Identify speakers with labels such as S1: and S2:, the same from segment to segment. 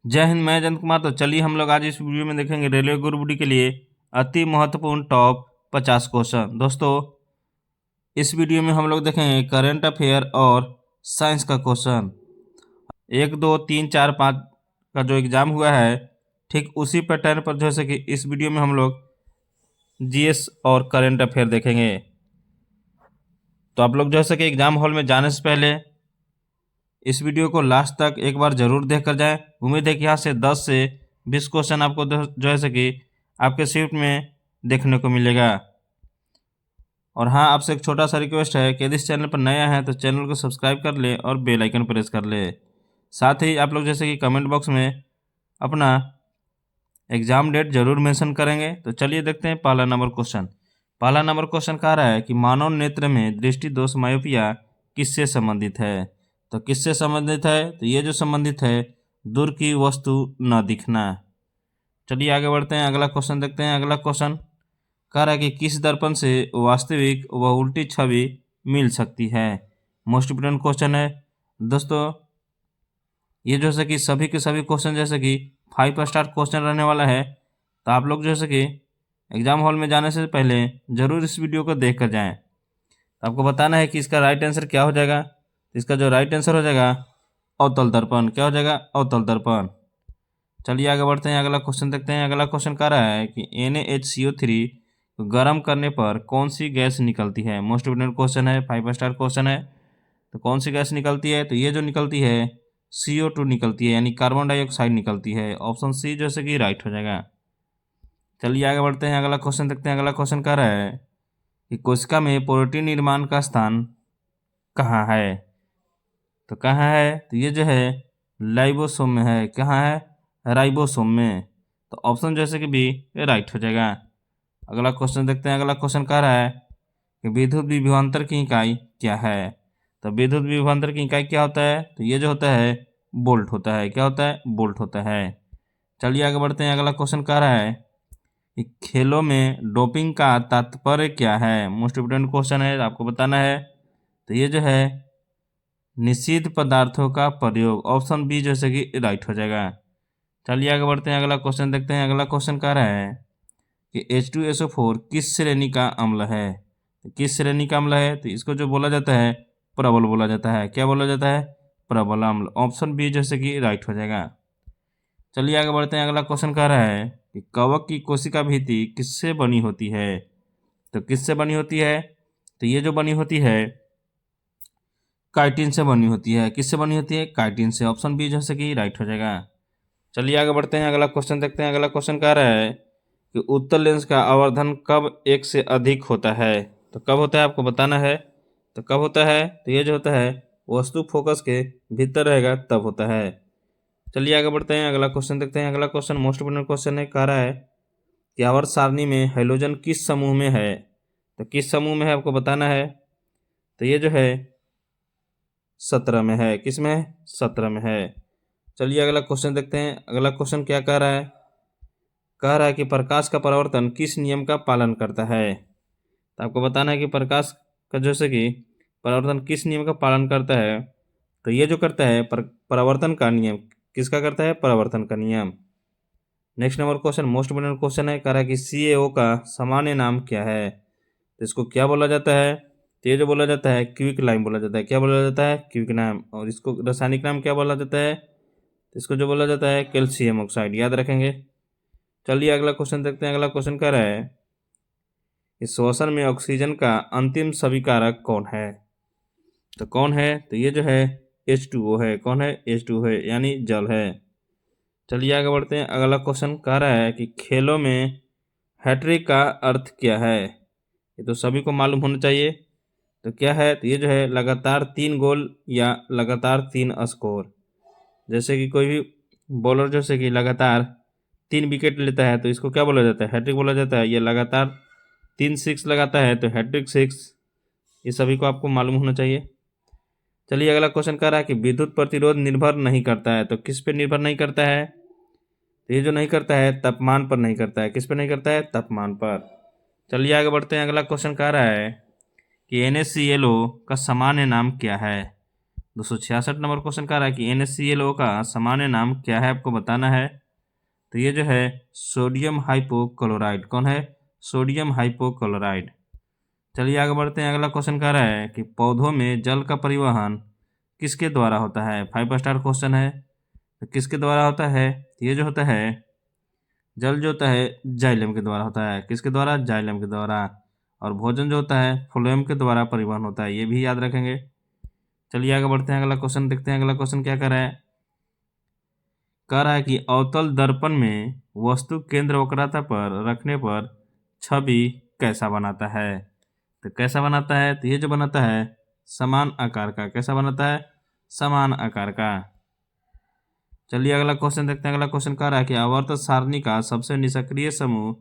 S1: जय हिंद। मैं जयंत कुमार। तो चलिए हम लोग आज इस वीडियो में देखेंगे रेलवे ग्रुप डी के लिए अति महत्वपूर्ण टॉप 50 क्वेश्चन। दोस्तों इस वीडियो में हम लोग देखेंगे करंट अफेयर और साइंस का क्वेश्चन। 1, 2, 3, 4, 5 का जो एग्ज़ाम हुआ है ठीक उसी पैटर्न पर जैसे कि इस वीडियो में हम लोग जीएस और करंट अफेयर देखेंगे। तो आप लोग जैसे कि एग्ज़ाम हॉल में जाने से पहले इस वीडियो को लास्ट तक एक बार ज़रूर देख कर जाएँ। उम्मीद है कि यहाँ से 10 से 20 क्वेश्चन आपको जो है से कि आपके शिफ्ट में देखने को मिलेगा। और हाँ, आपसे एक छोटा सा रिक्वेस्ट है कि यदि इस चैनल पर नया है तो चैनल को सब्सक्राइब कर ले और बेल आइकन प्रेस कर ले। साथ ही आप लोग जैसे कि कमेंट बॉक्स में अपना एग्ज़ाम डेट ज़रूर मेंशन करेंगे। तो चलिए देखते हैं पहला नंबर क्वेश्चन। पहला नंबर क्वेश्चन कह रहा है कि मानव नेत्र में दृष्टि दोष मायोपिया किससे संबंधित है। तो किससे संबंधित है? तो ये जो संबंधित है दूर की वस्तु न दिखना। चलिए आगे बढ़ते हैं, अगला क्वेश्चन देखते हैं। अगला क्वेश्चन कह रहा है कि किस दर्पण से वास्तविक व उल्टी छवि मिल सकती है। मोस्ट इम्पोर्टेंट क्वेश्चन है दोस्तों। ये जो है कि सभी के सभी क्वेश्चन जैसे कि 5 स्टार क्वेश्चन रहने वाला है। तो आप लोग जैसे कि एग्ज़ाम हॉल में जाने से पहले ज़रूर इस वीडियो को देख कर जाएँ। तो आपको बताना है कि इसका राइट आंसर क्या हो जाएगा। इसका जो राइट आंसर हो जाएगा अवतल दर्पण। क्या हो जाएगा? अवतल दर्पण। चलिए आगे बढ़ते हैं, अगला क्वेश्चन देखते हैं। अगला क्वेश्चन कह रहा है कि NaHCO3 को गर्म करने पर कौन सी गैस निकलती है। मोस्ट इम्पोर्टेंट क्वेश्चन है, 5 स्टार क्वेश्चन है। तो कौन सी गैस निकलती है? तो ये जो निकलती है CO2 निकलती है, यानी कार्बन डाइऑक्साइड निकलती है। ऑप्शन सी जैसे कि राइट हो जाएगा। चलिए आगे बढ़ते हैं, अगला क्वेश्चन देखते हैं। अगला क्वेश्चन कह रहा है कि कोशिका में प्रोटीन निर्माण का स्थान कहाँ है। तो कहाँ है? तो ये जो है लाइबोसोम में है। कहाँ है? राइबोसोम में। तो ऑप्शन जैसे कि बी राइट हो जाएगा। अगला क्वेश्चन देखते हैं। अगला क्वेश्चन कह रहा है कि विद्युत विभवांतर की इकाई क्या है। तो विद्युत विभवांतर की इकाई क्या होता है? तो ये जो होता है वोल्ट होता है। क्या होता है? वोल्ट होता है। चलिए आगे बढ़ते हैं। अगला क्वेश्चन कह रहा है कि खेलों में डोपिंग का तात्पर्य क्या है। मोस्ट इम्पोर्टेंट क्वेश्चन है, आपको बताना है। तो ये जो है निषिद्ध पदार्थों का प्रयोग। ऑप्शन बी जैसे कि राइट हो जाएगा। चलिए आगे बढ़ते हैं, अगला क्वेश्चन देखते हैं। अगला क्वेश्चन कह रहा है कि H2SO4 किस श्रेणी का अम्ल है। तो किस श्रेणी का अम्ल है? तो इसको जो बोला जाता है प्रबल बोला जाता है। क्या बोला जाता है? प्रबल अम्ल। ऑप्शन बी जैसे कि राइट हो जाएगा। चलिए आगे बढ़ते हैं, अगला क्वेश्चन कह रहा है कि कवक की कोशिका भित्ति किससे बनी होती है। तो किससे बनी होती है? तो ये जो बनी होती है काइटिन से बनी होती है। किससे बनी होती है? काइटिन से। ऑप्शन बी जैसे कि राइट हो जाएगा। चलिए आगे बढ़ते हैं, अगला क्वेश्चन देखते हैं। अगला क्वेश्चन कह रहा है कि उत्तल लेंस का आवर्धन कब 1 से अधिक होता है। तो कब होता है आपको बताना है। तो कब होता है? तो ये जो होता है वस्तु फोकस के भीतर रहेगा तब होता है। चलिए आगे बढ़ते हैं, अगला क्वेश्चन देखते हैं। अगला क्वेश्चन मोस्ट इम्पोर्टेंट क्वेश्चन है, कह रहा है कि आवर्त सारणी में हाइड्रोजन किस समूह में है। तो किस समूह में है आपको बताना है। तो ये जो है 17 में है। किस में है? 17 में है। चलिए अगला क्वेश्चन देखते हैं। अगला क्वेश्चन क्या कह रहा है? कह रहा है कि प्रकाश का परावर्तन किस नियम का पालन करता है। तो आपको बताना है कि प्रकाश का जैसे कि परावर्तन किस नियम का पालन करता है। तो ये जो करता है परावर्तन का नियम। किसका करता है? परावर्तन का नियम। Next number question most important question है, कह रहा है कि CaO का सामान्य नाम क्या है। तो इसको क्या बोला जाता है? तो ये जो बोला जाता है क्विक लाइम बोला जाता है। क्या बोला जाता है? क्विक नाम। और इसको रासायनिक नाम क्या बोला जाता है? तो इसको जो बोला जाता है कैल्शियम ऑक्साइड। याद रखेंगे। चलिए अगला क्वेश्चन देखते हैं। अगला क्वेश्चन कह रहा है कि श्वसन में ऑक्सीजन का अंतिम सभी-कारक कौन है। तो कौन है? तो ये जो है H2O है। कौन है? H2O है, यानी जल है। चलिए आगे बढ़ते हैं। अगला क्वेश्चन कह रहा है कि खेलों में हैट्रिक का अर्थ क्या है। ये तो सभी को मालूम होना चाहिए। तो क्या है? तो ये जो है लगातार 3 गोल या लगातार 3 स्कोर। जैसे कि कोई भी बॉलर जैसे कि लगातार 3 विकेट लेता है तो इसको क्या बोला जाता है? हैट्रिक बोला जाता है। ये लगातार 3 सिक्स लगाता है तो हैट्रिक सिक्स। ये सभी को आपको मालूम होना चाहिए। चलिए अगला क्वेश्चन कह रहा है कि विद्युत प्रतिरोध निर्भर नहीं करता है। तो किस पे निर्भर नहीं करता है? तो ये जो नहीं करता है तापमान पर नहीं करता है। किस पर नहीं करता है? तापमान पर। चलिए आगे बढ़ते हैं। अगला क्वेश्चन कह रहा है कि NaClO का सामान्य नाम क्या है। 266 नंबर क्वेश्चन कह रहा है कि NaClO का सामान्य नाम क्या है, आपको बताना है। तो ये जो है सोडियम हाइपोक्लोराइड, कौन है, सोडियम हाइपोक्लोराइड। चलिए आगे बढ़ते हैं। अगला क्वेश्चन कह रहा है कि पौधों में जल का परिवहन किसके द्वारा होता है। 5 स्टार क्वेश्चन है। तो किसके द्वारा होता है, ये जो होता है जल जो होता है जाइलम के द्वारा होता है। किसके द्वारा, जाइलम के द्वारा। और भोजन जो होता है फ्लोएम के द्वारा परिवहन होता है, ये भी याद रखेंगे। चलिए आगे बढ़ते हैं। अगला क्वेश्चन देखते हैं। अगला क्वेश्चन क्या कर रहा है, कह रहा है कि अवतल दर्पण में वस्तु केंद्र वक्रता पर रखने पर छवि कैसा बनाता है। तो कैसा बनाता है, तो ये जो बनाता है समान आकार का। कैसा बनाता है, समान आकार का। चलिए अगला क्वेश्चन देखते हैं। अगला क्वेश्चन कह रहा है कि आवर्त सारणी का सबसे निष्क्रिय समूह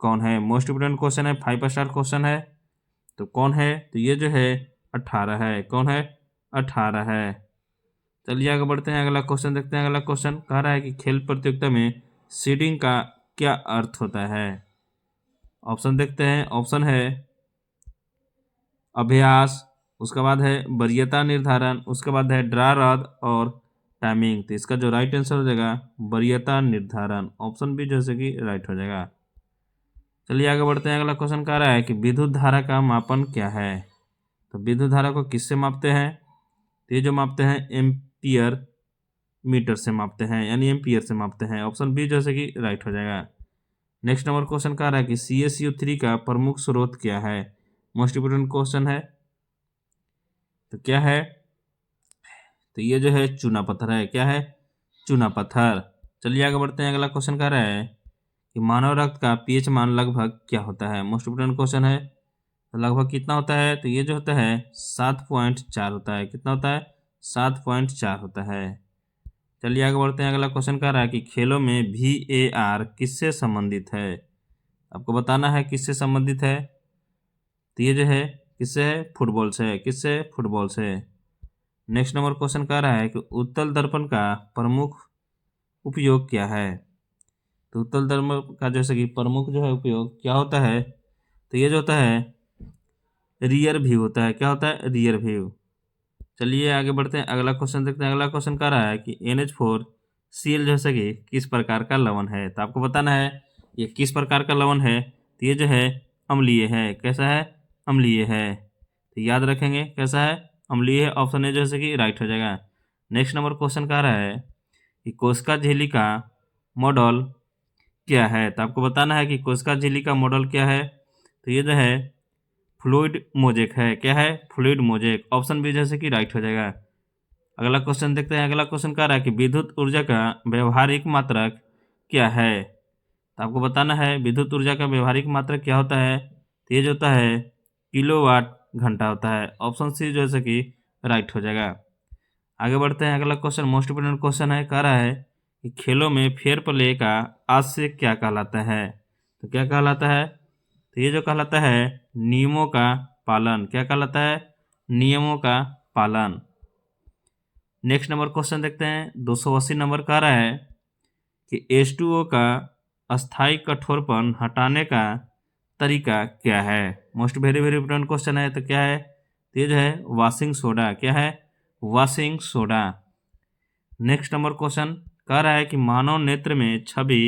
S1: कौन है। मोस्ट इंपोर्टेंट क्वेश्चन है, 5 स्टार क्वेश्चन है। तो कौन है, तो ये जो है 18 है। कौन है, 18 है। चलिए आगे बढ़ते हैं। अगला क्वेश्चन देखते हैं। अगला क्वेश्चन कह रहा है कि खेल प्रतियोगिता में सीडिंग का क्या अर्थ होता है। ऑप्शन देखते हैं। ऑप्शन है अभ्यास, उसके बाद है वरीयता निर्धारण, उसके बाद है ड्रा रद्द और टाइमिंग। तो इसका जो राइट आंसर हो जाएगा वरीयता निर्धारण। ऑप्शन बी जैसे कि राइट हो जाएगा। चलिए आगे बढ़ते हैं। अगला क्वेश्चन कह रहा है कि विद्युत धारा का मापन क्या है। तो विद्युत धारा को किससे मापते हैं, तो ये जो मापते हैं एम्पियर मीटर से मापते हैं, यानी एम्पियर से मापते हैं। ऑप्शन बी जैसे कि राइट हो जाएगा। नेक्स्ट नंबर क्वेश्चन कह रहा है कि CaCO3 का प्रमुख स्रोत क्या है। मोस्ट इंपोर्टेंट क्वेश्चन है। तो क्या है, तो ये जो है चूना पत्थर है। क्या है, चूना पत्थर। चलिए आगे बढ़ते हैं। अगला क्वेश्चन कह रहा है कि मानव रक्त का pH मान लगभग क्या होता है। मोस्ट इंपोर्टेंट क्वेश्चन है। तो लगभग कितना होता है, तो ये जो होता है 7.4 होता है। कितना होता है, 7.4 होता है। चलिए आगे बढ़ते हैं। अगला क्वेश्चन कह रहा है कि खेलों में VAR किससे संबंधित है। आपको बताना है किससे संबंधित है। तो ये जो है किससे है, फुटबॉल से। किससे, फुटबॉल से। नेक्स्ट नंबर क्वेश्चन कह रहा है कि उत्तल दर्पण का प्रमुख उपयोग क्या है। तो उत्तल दर्पण का जैसे कि प्रमुख जो है उपयोग क्या होता है, तो ये जो होता है रियर व्यू होता है। क्या होता है, रियर व्यू। चलिए आगे बढ़ते हैं। अगला क्वेश्चन देखते हैं। अगला क्वेश्चन कह रहा है कि NH4Cl जैसे कि किस प्रकार का लवण है। तो आपको बताना है ये किस प्रकार का लवण है। तो ये जो है अम्लीय है। कैसा है, अम्लीय है। तो याद रखेंगे कैसा है, अम्लीय है। ऑप्शन ए जैसे कि राइट हो जाएगा। नेक्स्ट नंबर क्वेश्चन कह रहा है कि कोशिका झिल्ली का मॉडल क्या है। तो आपको बताना है कि कोशिका झिल्ली का मॉडल क्या है। तो ये जो है फ्लूइड मोजेक है। क्या है, फ्लूइड मोजेक। ऑप्शन बी जैसे कि राइट हो जाएगा। अगला क्वेश्चन देखते हैं। अगला क्वेश्चन कह रहा है कि विद्युत ऊर्जा का व्यवहारिक मात्रक क्या है। तो आपको बताना है विद्युत ऊर्जा का व्यवहारिक मात्रक क्या होता है। तो ये जो होता है किलोवाट घंटा होता है। ऑप्शन सी जैसे कि राइट हो जाएगा। आगे बढ़ते हैं। अगला क्वेश्चन मोस्ट इंपोर्टेंट क्वेश्चन है। कह रहा है कि खेलों में फेयर प्ले का आशय क्या कहलाता है। तो क्या कहलाता है, तो ये जो कहलाता है नियमों का पालन। क्या कहलाता है, नियमों का पालन। नेक्स्ट नंबर क्वेश्चन देखते हैं। 280 नंबर कह रहा है कि H2O का अस्थायी कठोरपन हटाने का तरीका क्या है। Most very very important question है। तो क्या है, तो ये जो है वॉशिंग सोडा। क्या है, washing soda. Next number question कह रहा है कि मानव नेत्र में छवि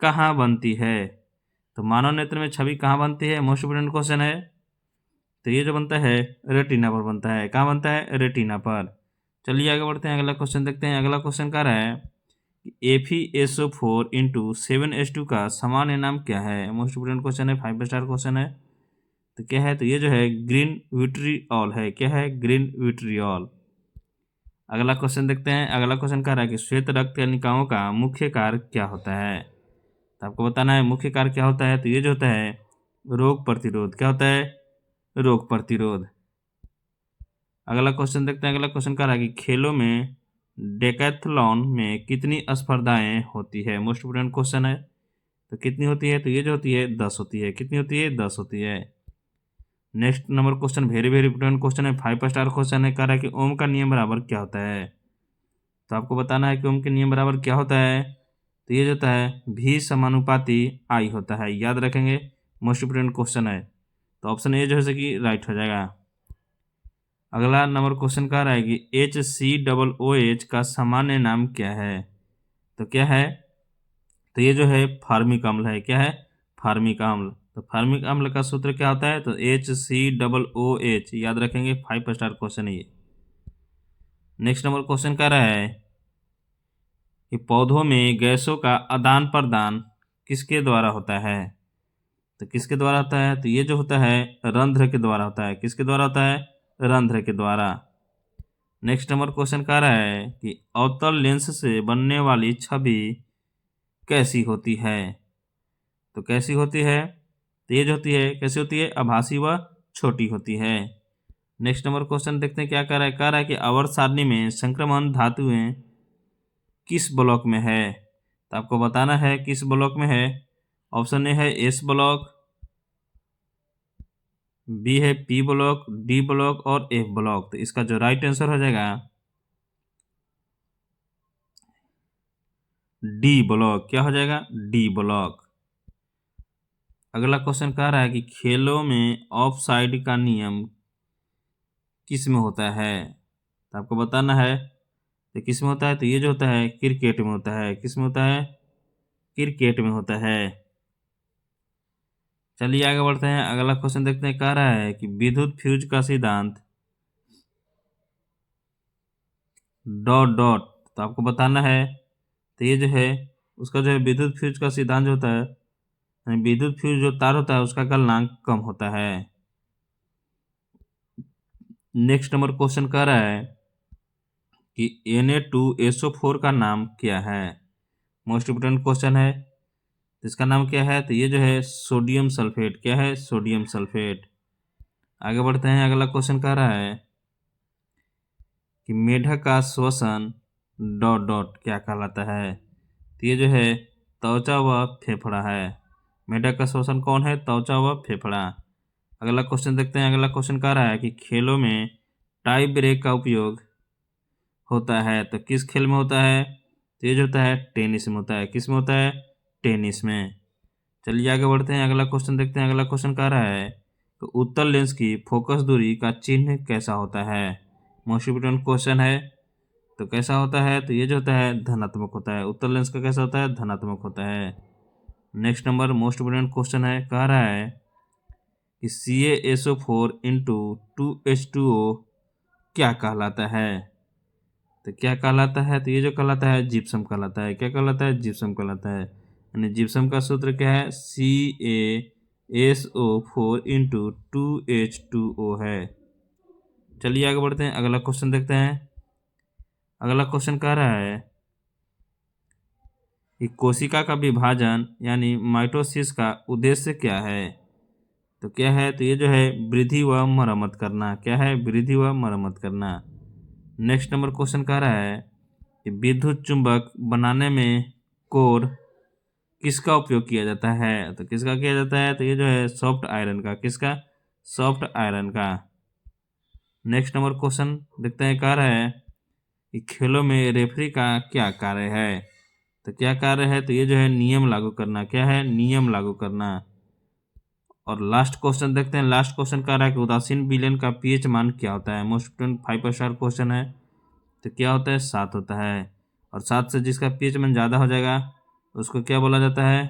S1: कहाँ बनती है। तो मानव नेत्र में छवि कहाँ बनती है, मोस्ट इंपोर्टेंट क्वेश्चन है। तो ये जो बनता है रेटिना पर बनता है। कहाँ बनता है, रेटिना पर। चलिए आगे बढ़ते हैं। अगला क्वेश्चन देखते हैं। अगला क्वेश्चन कह रहा है कि FeSO4 इंटू 7H2 का सामान्य नाम क्या है। मोस्ट इंपोर्टेंट क्वेश्चन है, 5 स्टार क्वेश्चन है। तो क्या है, तो ये जो है ग्रीन विट्रिऑल है। क्या है, ग्रीन विट्रिऑल। अगला क्वेश्चन देखते हैं। अगला क्वेश्चन कह रहा है कि श्वेत रक्त कणिकाओं का मुख्य कार्य क्या होता है। तो आपको बताना है मुख्य कार्य क्या होता है। तो ये जो होता है रोग प्रतिरोध। क्या होता है, रोग प्रतिरोध। अगला क्वेश्चन देखते हैं। अगला क्वेश्चन कह रहा है कि खेलों में डेकैथलॉन में कितनी स्पर्धाएं होती है। मोस्ट इंपोर्टेंट क्वेश्चन है। तो कितनी होती है, तो ये जो होती है 10 होती है। कितनी होती है, 10 होती है। Next number question very very important question है, 5 स्टार क्वेश्चन है। कह रहा है कि ओम का नियम बराबर क्या होता है। तो आपको बताना है कि ओम के नियम बराबर क्या होता है। तो ये जो होता है V समानुपाती I होता है। याद रखेंगे, मोस्ट इंपोर्टेंट क्वेश्चन है। तो ऑप्शन ए जो है कि राइट हो जाएगा। अगला नंबर क्वेश्चन कह रहा है कि HCOOH का सामान्य नाम क्या है? तो क्या है? तो ये जो है फार्मिक अम्ल है। क्या है? फार्मिक अम्ल। तो फार्मिक अम्ल का सूत्र क्या होता है? तो HCOOH, याद रखेंगे, 5 स्टार क्वेश्चन है ये। नेक्स्ट नंबर क्वेश्चन कह रहा है कि पौधों में गैसों का आदान प्रदान किसके द्वारा होता है? तो किसके द्वारा होता है? तो ये जो होता है रंध्र के द्वारा होता है। किसके द्वारा होता है? रंध्र के द्वारा। नेक्स्ट नंबर क्वेश्चन कह रहा है कि अवतल लेंस से बनने वाली छवि कैसी होती है? तो कैसी होती है? तो ये जो होती है कैसी होती है? आभासी व छोटी होती है। नेक्स्ट नंबर क्वेश्चन देखते हैं क्या कह रहा है। कह रहा है कि आवर्त सारणी में संक्रमण धातुएं किस ब्लॉक में है? तो आपको बताना है किस ब्लॉक में है। ऑप्शन ए है एस ब्लॉक, बी है पी ब्लॉक, डी ब्लॉक और एफ ब्लॉक। तो इसका जो राइट आंसर हो जाएगा डी ब्लॉक। क्या हो जाएगा? D block. अगला क्वेश्चन कह रहा है कि खेलों में ऑफ साइड का नियम किस में होता है? तो आपको बताना है तो किस में होता है। तो ये जो होता है क्रिकेट में होता है। किस में होता है? क्रिकेट में होता है। चलिए आगे बढ़ते हैं। अगला क्वेश्चन देखते हैं। कह रहा है कि विद्युत फ्यूज का सिद्धांत डॉट डॉट। तो आपको बताना है तो ये जो है उसका जो है विद्युत फ्यूज का सिद्धांत जो होता है, यानी विद्युत फ्यूज जो तार होता है उसका गलनांक कम होता है। नेक्स्ट नंबर क्वेश्चन कह रहा है कि Na2SO4 का नाम क्या है? मोस्ट इम्पोर्टेंट क्वेश्चन है। इसका नाम क्या है? तो ये जो है सोडियम सल्फेट। क्या है? Sodium sulphate. आगे बढ़ते हैं। अगला क्वेश्चन कह रहा है कि मेढक का श्वसन डॉट डॉट क्या कहलाता है? तो ये जो है त्वचा व फेफड़ा है। मेढक का श्वसन कौन है? त्वचा व फेफड़ा। अगला क्वेश्चन देखते हैं। अगला क्वेश्चन कह रहा है कि खेलों में टाई ब्रेक का उपयोग होता है। तो किस खेल में होता है? तो ये जो होता है टेनिस में होता है। किस में होता है? टेनिस में। चलिए आगे बढ़ते हैं। अगला क्वेश्चन देखते हैं। अगला क्वेश्चन कह रहा है तो उत्तल लेंस की फोकस दूरी का चिन्ह कैसा होता है? मोस्ट इम्पोर्टेंट क्वेश्चन है। तो कैसा होता है? तो ये जो होता है धनात्मक होता है। उत्तल लेंस का कैसा होता है? धनात्मक होता है। Next number most important question है। कह रहा है कि CaSO4 × 2H2O क्या कहलाता है? तो क्या कहलाता है? तो ये जो कहलाता है जिप्सम कहलाता है। क्या कहलाता है? जिप्सम कहलाता है। यानी जिप्सम का सूत्र क्या है? CaSO4 × 2H2O है। चलिए आगे बढ़ते हैं। अगला क्वेश्चन देखते हैं। अगला क्वेश्चन कह रहा है कि कोशिका का विभाजन यानी माइटोसिस का उद्देश्य क्या है? तो क्या है? तो ये जो है वृद्धि व मरम्मत करना। क्या है? वृद्धि व मरम्मत करना। नेक्स्ट नंबर क्वेश्चन कह रहा है कि विद्युत चुंबक बनाने में कोर किसका उपयोग किया जाता है? तो किसका किया जाता है? तो ये जो है सॉफ्ट आयरन का। किसका? सॉफ्ट आयरन का। नेक्स्ट नंबर क्वेश्चन देखते हैं। कह रहा है कि खेलों में रेफरी का क्या कार्य है? तो क्या कार्य है? तो ये जो है नियम लागू करना। क्या है? नियम लागू करना। और लास्ट क्वेश्चन देखते हैं। लास्ट क्वेश्चन कह रहा है कि उदासीन विलयन का पीएच मान क्या होता है? मोस्ट इम्पोर्टेंट 5 स्टार क्वेश्चन है। तो क्या होता है? 7 होता है। और 7 से जिसका पीएच मान ज़्यादा हो जाएगा उसको क्या बोला जाता है?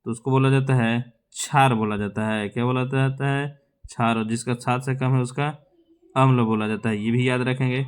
S1: तो उसको बोला जाता है क्षार बोला जाता है। क्या बोला जाता है? क्षार। और जिसका 7 से कम है उसका अम्ल बोला जाता है। ये भी याद रखेंगे।